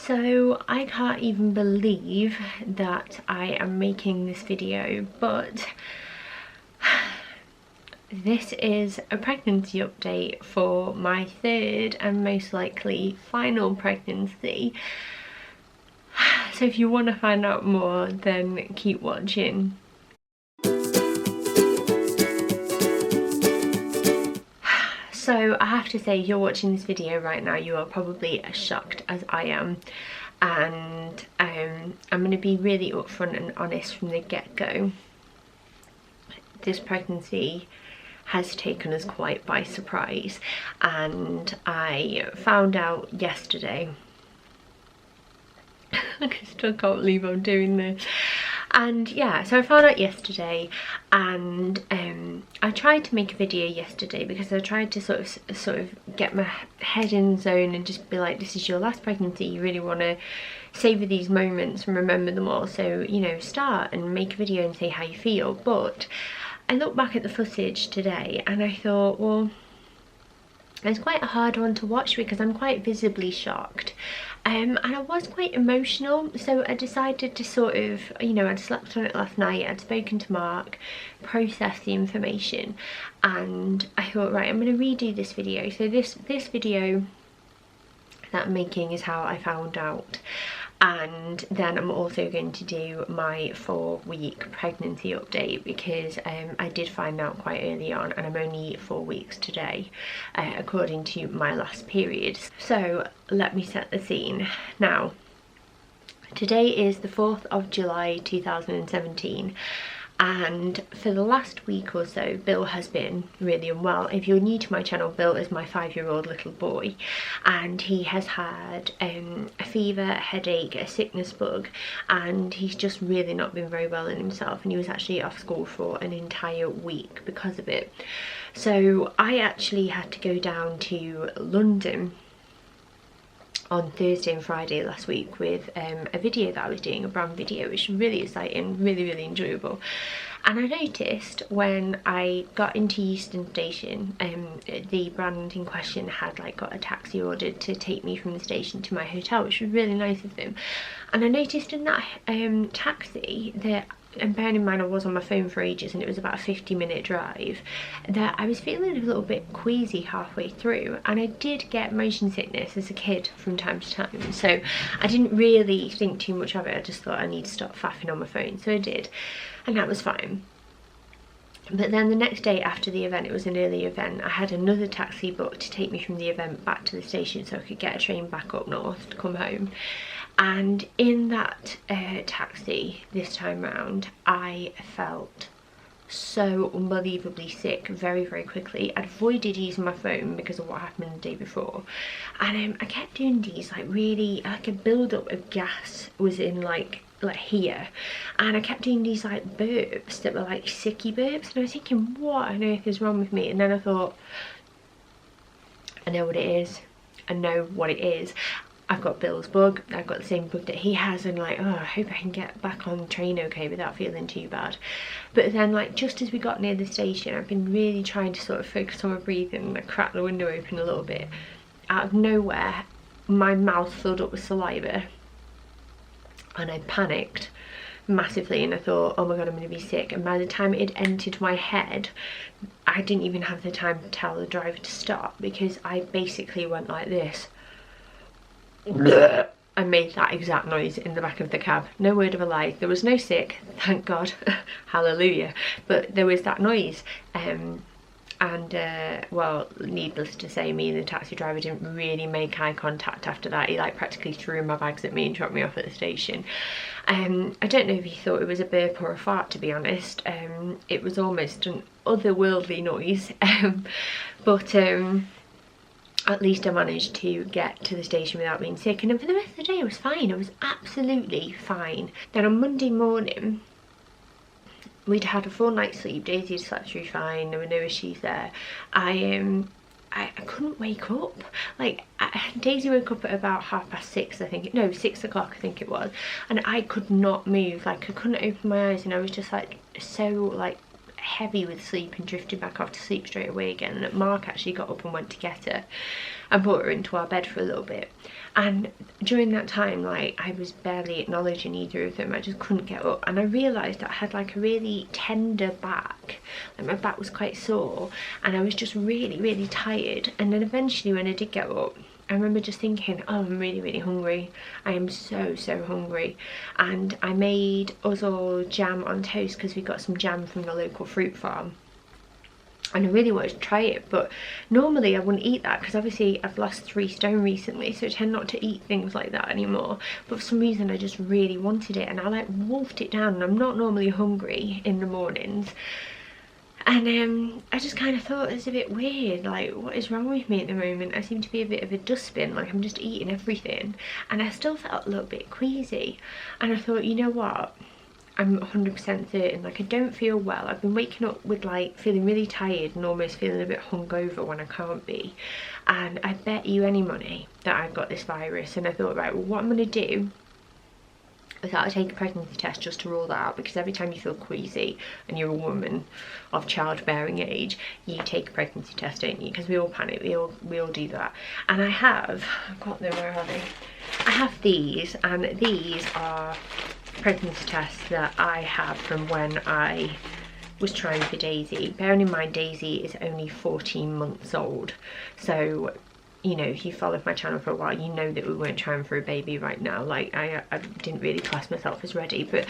So I can't even believe that I am making this video, but this is a pregnancy update for my third and most likely final pregnancy. So if you want to find out more, then keep watching. So I have to say, if you're watching this video right now, you are probably as shocked as I am, and I'm going to be really upfront and honest from the get-go. This pregnancy has taken us quite by surprise, and I found out yesterday. I still can't believe I'm doing this. And yeah, so I found out yesterday, and I tried to make a video yesterday because I tried to sort of get my head in the zone and just be like, this is your last pregnancy, you really want to savor these moments and remember them all, so you know, start and make a video and say how you feel. But I looked back at the footage today and I thought, well, it's quite a hard one to watch because I'm quite visibly shocked, and I was quite emotional, so I decided to sort of, you know, I'd slept on it last night, I'd spoken to Mark, processed the information, and I thought, right, I'm going to redo this video. So this video that I'm making is how I found out, and then I'm also going to do my 4-week pregnancy update because I did find out quite early on, and I'm only 4 weeks today according to my last period. So let me set the scene. Now, today is the 4th of July 2017, and for the last week or so Bill has been really unwell. If you're new to my channel, Bill is my 5-year-old little boy, and he has had a fever, a headache, a sickness bug, and he's just really not been very well in himself, and he was actually off school for an entire week because of it. So I actually had to go down to London on Thursday and Friday last week with a video that I was doing, a brand video, which was really exciting, really enjoyable. And I noticed when I got into Euston Station, the brand in question had like got a taxi ordered to take me from the station to my hotel, which was really nice of them. And I noticed in that taxi that, and bearing in mind I was on my phone for ages and it was about a 50-minute drive, that I was feeling a little bit queasy halfway through, and I did get motion sickness as a kid from time to time, so I didn't really think too much of it. I just thought I need to stop faffing on my phone, so I did, and that was fine. But then the next day after the event, it was an early event, I had another taxi booked to take me from the event back to the station so I could get a train back up north to come home. And in that taxi this time round, I felt so unbelievably sick very quickly. I'd avoided using my phone because of what happened the day before, and I kept doing these like really, like a build-up of gas was in like here, and I kept doing these like burps that were like sicky burps, and I was thinking, what on earth is wrong with me? And then I thought, I know what it is, I know what it is. I've got Bill's bug, I've got the same bug that he has, and like, oh, I hope I can get back on the train okay without feeling too bad. But then like just as we got near the station, I've been really trying to sort of focus on my breathing, and I cracked the window open a little bit. Out of nowhere, my mouth filled up with saliva, and I panicked massively, and I thought, oh my god, I'm going to be sick. And by the time it had entered my head, I didn't even have the time to tell the driver to stop, because I basically went like this. I made that exact noise in the back of the cab. No word of a lie. There was no sick, thank God, hallelujah, but there was that noise. Well, needless to say, me and the taxi driver didn't really make eye contact after that. He like practically threw my bags at me and dropped me off at the station. I don't know if he thought it was a burp or a fart, to be honest. It was almost an otherworldly noise, but at least I managed to get to the station without being sick, and then for the rest of the day I was fine. I was absolutely fine. Then on Monday morning, we'd had a full night's sleep. Daisy had slept through fine, there were no issues there. I couldn't wake up. Like, Daisy woke up at about 6:30, I think, no, 6 o'clock I think it was, and I could not move. Like, I couldn't open my eyes, and I was just like so like heavy with sleep and drifted back off to sleep straight away again. And Mark actually got up and went to get her and brought her into our bed for a little bit. And during that time, like, I was barely acknowledging either of them. I just couldn't get up, and I realised that I had like a really tender back, like my back was quite sore, and I was just really tired. And then eventually when I did get up, I remember just thinking, oh, I'm really hungry. I am so hungry. And I made us all jam on toast because we got some jam from the local fruit farm. And I really wanted to try it, but normally I wouldn't eat that because obviously I've lost 3 stone recently, so I tend not to eat things like that anymore. But for some reason I just really wanted it, and I like wolfed it down, and I'm not normally hungry in the mornings. And I just kind of thought it's a bit weird, like, what is wrong with me at the moment? I seem to be a bit of a dustbin, like I'm just eating everything. And I still felt a little bit queasy, and I thought, you know what, I'm 100% certain, like, I don't feel well. I've been waking up with like feeling really tired and almost feeling a bit hungover when I can't be. And I bet you any money that I've got this virus. And I thought, right, well, what I'm going to do is that I'll take a pregnancy test just to rule that out, because every time you feel queasy and you're a woman of childbearing age, you take a pregnancy test, don't you? Because we all panic, we all do that. And I've got them, where are they? I have these, and these are pregnancy tests that I have from when I was trying for Daisy. Bearing in mind Daisy is only 14 months old, so you know, if you followed my channel for a while, you know that we weren't trying for a baby right now. Like, I didn't really class myself as ready, but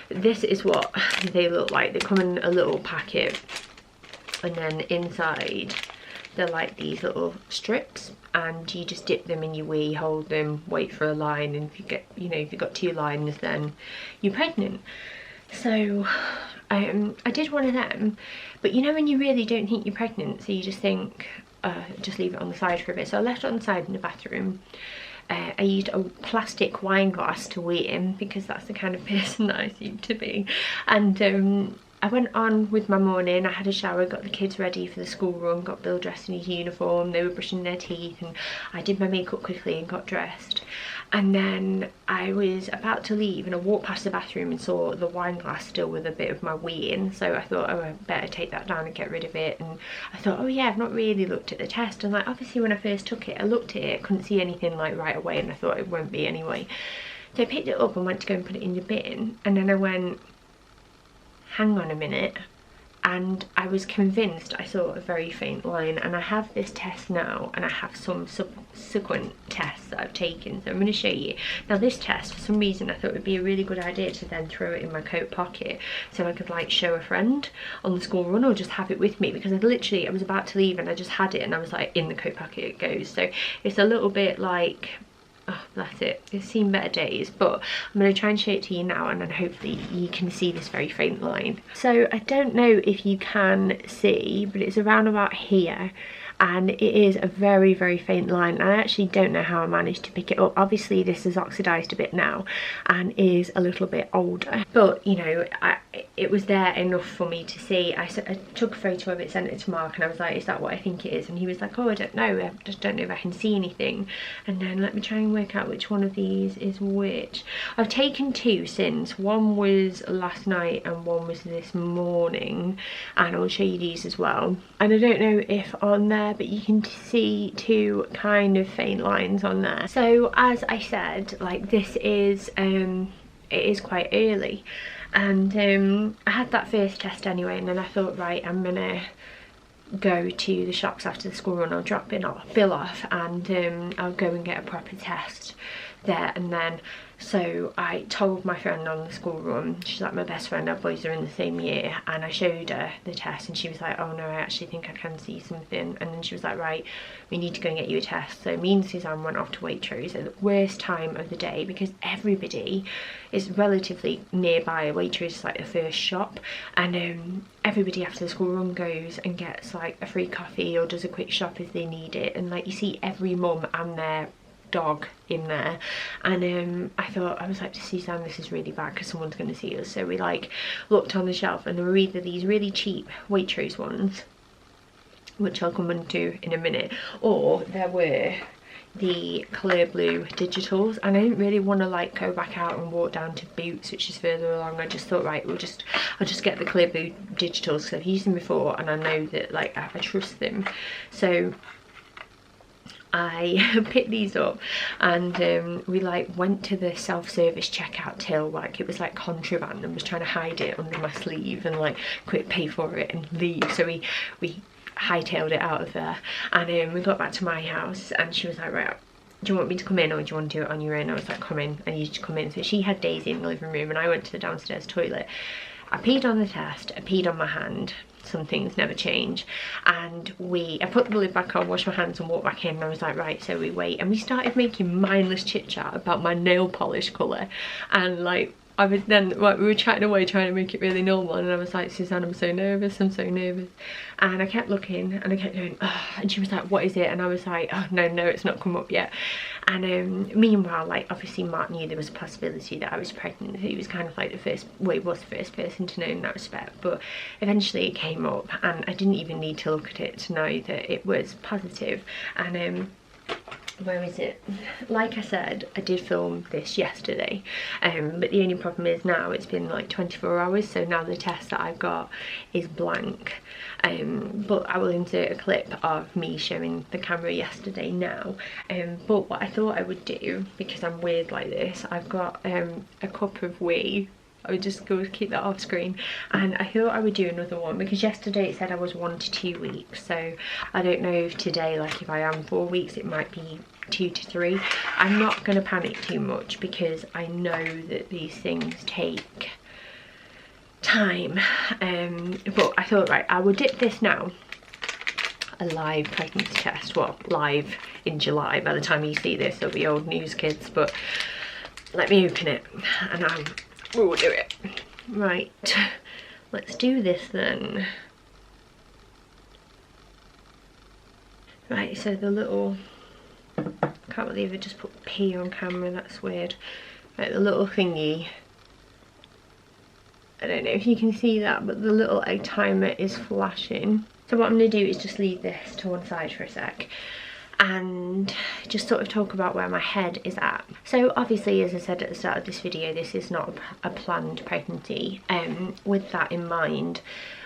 this is what they look like. They come in a little packet, and then inside they're like these little strips, and you just dip them in your wee, hold them, wait for a line, and if you get, you know, if you've got 2 lines, then you're pregnant. So I did one of them, but you know when you really don't think you're pregnant, so you just think, just leave it on the side for a bit. So I left it on the side in the bathroom. I used a plastic wine glass to wait in, because that's the kind of person that I seem to be. And I went on with my morning. I had a shower, got the kids ready for the school run, got Bill dressed in his uniform, they were brushing their teeth, and I did my makeup quickly and got dressed. And then I was about to leave, and I walked past the bathroom and saw the wine glass still with a bit of my wee in, so I thought, oh, I better take that down and get rid of it. And I thought, oh yeah, I've not really looked at the test, and like, obviously when I first took it, I looked at it, couldn't see anything like right away, and I thought it won't be anyway. So I picked it up and went to go and put it in the bin, and then I went, hang on a minute, and I was convinced I saw a very faint line. And I have this test now, and I have some subsequent tests that I've taken, so I'm going to show you. Now this test, for some reason I thought it would be a really good idea to then throw it in my coat pocket, so I could like show a friend on the school run, or just have it with me, because I was about to leave and I just had it, and I was like, in the coat pocket it goes. So it's a little bit like, oh, that's it, it's seen better days. But I'm going to try and show it to you now, and then hopefully you can see this very faint line. So I don't know if you can see, but it's around about here, and it is a very faint line. And I actually don't know how I managed to pick it up. Obviously this is oxidized a bit now and is a little bit older, but you know, it was there enough for me to see. I took a photo of it, sent it to Mark, and I was like, is that what I think it is? And he was like, oh, I don't know, I just don't know if I can see anything. And then let me try and work out which one of these is which. I've taken 2 since. One was last night and one was this morning, and I'll show you these as well. And I don't know if on there, but you can see 2 kind of faint lines on there. So as I said, like, this is it is quite early, and I had that first test anyway, and then I thought, right, I'm gonna go to the shops after the school run, I'll drop Bill off, and I'll go and get a proper test there. And then, so I told my friend on the school run, she's like my best friend, our boys are in the same year, and I showed her the test, and she was like, oh no, I actually think I can see something. And then she was like, right, we need to go and get you a test. So me and Suzanne went off to Waitrose at the worst time of the day, because everybody is relatively nearby. Waitrose is like the first shop, and everybody after the school run goes and gets like a free coffee or does a quick shop if they need it. And like, you see every mum and their dog in there. And I was like to Suzanne, this is really bad because someone's going to see us. So we like looked on the shelf, and there were either these really cheap Waitrose ones, which I'll come into in a minute, or there were, the clear blue digitals, and I didn't really want to like go back out and walk down to Boots, which is further along. I just thought, right, I'll just get the clear blue digitals because I've used them before and I know that like I trust them. So I picked these up, and we like went to the self-service checkout till like it was like contraband, and was trying to hide it under my sleeve and like quick pay for it and leave. So we hightailed it out of there, and we got back to my house, and she was like, right, do you want me to come in or do you want to do it on your own? I was like, come in, I need you to come in. So she had Daisy in the living room and I went to the downstairs toilet. I peed on the test, I peed on my hand. Some things never change. And I put the lid back on, washed my hands and walked back in, and I was like, right, so we wait. And we started making mindless chit chat about my nail polish colour, and like I was then, like, we were chatting away trying to make it really normal, and I was like, Suzanne, I'm so nervous, I'm so nervous. And I kept looking and I kept going, oh, and she was like, what is it? And I was like, oh no, it's not come up yet. And meanwhile, like obviously Mark knew there was a possibility that I was pregnant. He was kind of like the first, well, he was the first person to know in that respect, but eventually it came up and I didn't even need to look at it to know that it was positive. And where is it? Like I said, I did film this yesterday, but the only problem is now it's been like 24 hours, so now the test that I've got is blank. But I will insert a clip of me showing the camera yesterday now. But what I thought I would do, because I'm weird like this, I've got a cup of whey. I would just go keep that off screen, and I thought I would do another one because yesterday it said I was 1 to 2 weeks, so I don't know if today, like if I am 4 weeks, it might be 2 to 3. I'm not going to panic too much because I know that these things take time, but I thought, right, I will dip this now. A live pregnancy test, well, live in July. By the time you see this, it'll be old news, kids, but let me open it and we'll do it. Right, let's do this then. Right, so the little, can't believe I just put P on camera, that's weird. Right, the little thingy, I don't know if you can see that, but the little egg timer is flashing. So what I'm going to do is just leave this to one side for a sec and just sort of talk about where my head is at. So obviously, as I said at the start of this video, this is not a planned pregnancy. With that in mind,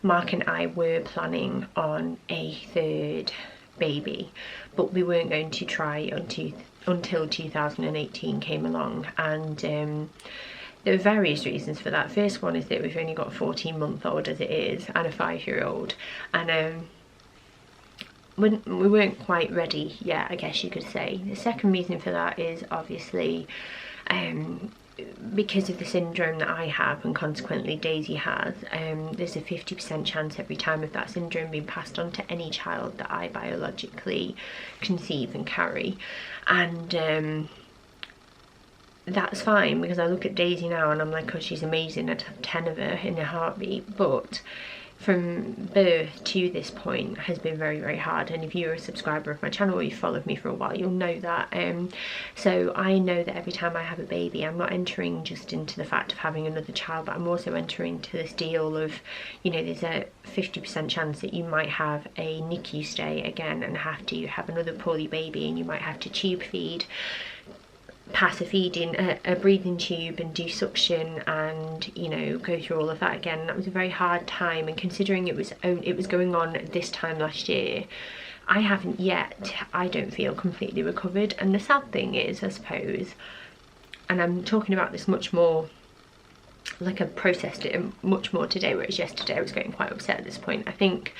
Mark and I were planning on a third baby, but we weren't going to try until 2018 came along, and there are various reasons for that. First one is that we've only got a 14-month-old as it is and a 5-year-old, and we weren't quite ready yet, I guess you could say. The second reason for that is obviously because of the syndrome that I have and consequently Daisy has. There's a 50% chance every time of that syndrome being passed on to any child that I biologically conceive and carry, and that's fine because I look at Daisy now and I'm like, oh, she's amazing, I'd have 10 of her in a heartbeat. But from birth to this point has been very, very hard, and if you're a subscriber of my channel or you've followed me for a while, you'll know that. So I know that every time I have a baby, I'm not entering just into the fact of having another child, but I'm also entering into this deal of, you know, there's a 50% chance that you might have a NICU stay again and have to have another poorly baby, and you might have to tube feed, pass a feeding, a breathing tube and do suction, and you know, go through all of that again. That was a very hard time, and considering it was going on this time last year, I haven't yet, I don't feel completely recovered. And the sad thing is, I suppose, and I'm talking about this much more, like I've processed it much more today, whereas yesterday I was getting quite upset at this point. I think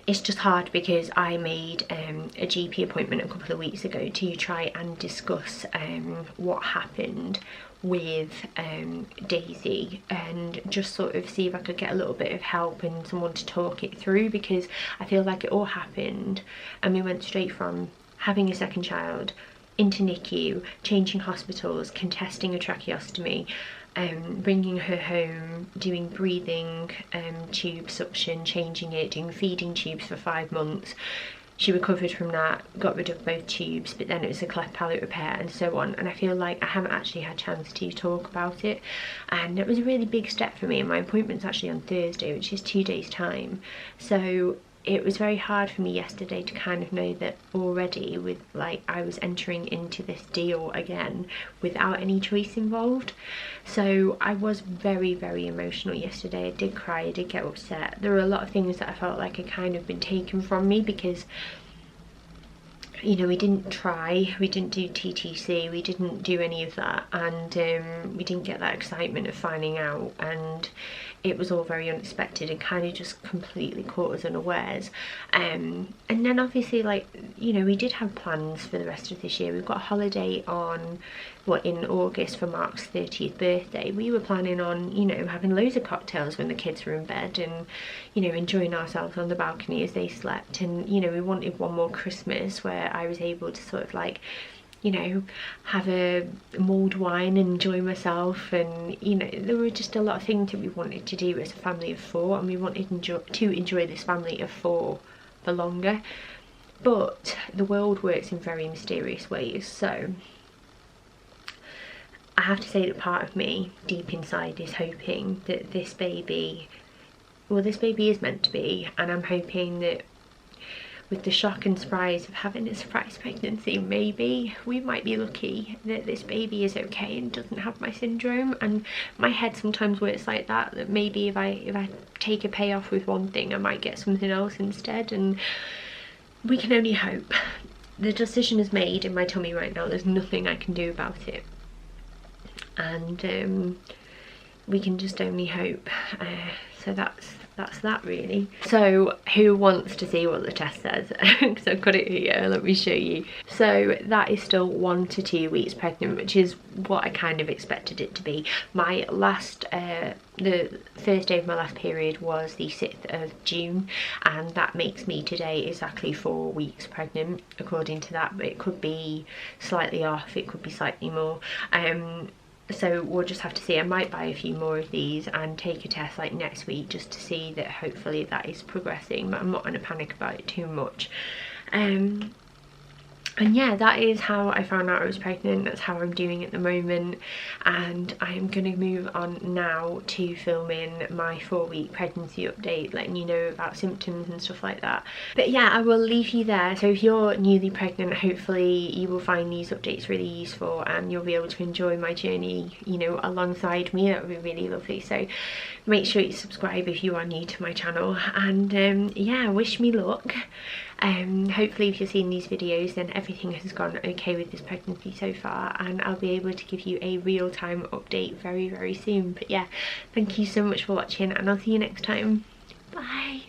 it's just hard because I made a GP appointment a couple of weeks ago to try and discuss what happened with Daisy, and just sort of see if I could get a little bit of help and someone to talk it through, because I feel like it all happened and we went straight from having a second child into NICU, changing hospitals, contesting a tracheostomy, bringing her home, doing breathing tube suction, changing it, doing feeding tubes for 5 months. She recovered from that, got rid of both tubes, but then it was a cleft palate repair and so on. And I feel like I haven't actually had a chance to talk about it, and it was a really big step for me. And my appointment's actually on Thursday, which is 2 days time. So it was very hard for me yesterday to kind of know that already, with like, I was entering into this deal again without any choice involved. So I was very, very emotional yesterday. I did cry, I did get upset. There were a lot of things that I felt like had kind of been taken from me because, you know, we didn't try, we didn't do TTC, we didn't do any of that, and we didn't get that excitement of finding out, and it was all very unexpected and kind of just completely caught us unawares. And then obviously, like, you know, we did have plans for the rest of this year. We've got a holiday on, what, in August for Mark's 30th birthday. We were planning on, you know, having loads of cocktails when the kids were in bed and, you know, enjoying ourselves on the balcony as they slept. And, you know, we wanted one more Christmas where I was able to sort of like, you know, have a mulled wine and enjoy myself. And, you know, there were just a lot of things that we wanted to do as a family of four, and we wanted to enjoy this family of four for longer. But the world works in very mysterious ways, so I have to say that part of me deep inside is hoping that this baby, well, this baby is meant to be, and I'm hoping that with the shock and surprise of having a surprise pregnancy, maybe we might be lucky that this baby is okay and doesn't have my syndrome. And my head sometimes works like that, that maybe if I take a payoff with one thing, I might get something else instead, and we can only hope. The decision is made in my tummy right now, there's nothing I can do about it, and we can just only hope. So that's that really. So who wants to see what the test says? Because I've got it here, let me show you. So that is still 1 to 2 weeks pregnant, which is what I kind of expected it to be. My last the first day of my last period was the 6th of June, and that makes me today exactly 4 weeks pregnant according to that, but it could be slightly off, it could be slightly more. So we'll just have to see. I might buy a few more of these and take a test like next week just to see that hopefully that is progressing, but I'm not going to panic about it too much. And yeah, that is how I found out I was pregnant. That's how I'm doing at the moment, and I am going to move on now to filming my 4-week pregnancy update, letting you know about symptoms and stuff like that. But yeah, I will leave you there. So if you're newly pregnant, hopefully you will find these updates really useful and you'll be able to enjoy my journey, you know, alongside me. That would be really lovely. So make sure you subscribe if you are new to my channel, and yeah, wish me luck. Hopefully if you're seeing these videos then everything has gone okay with this pregnancy so far, and I'll be able to give you a real-time update very, very soon. But yeah, thank you so much for watching, and I'll see you next time. Bye.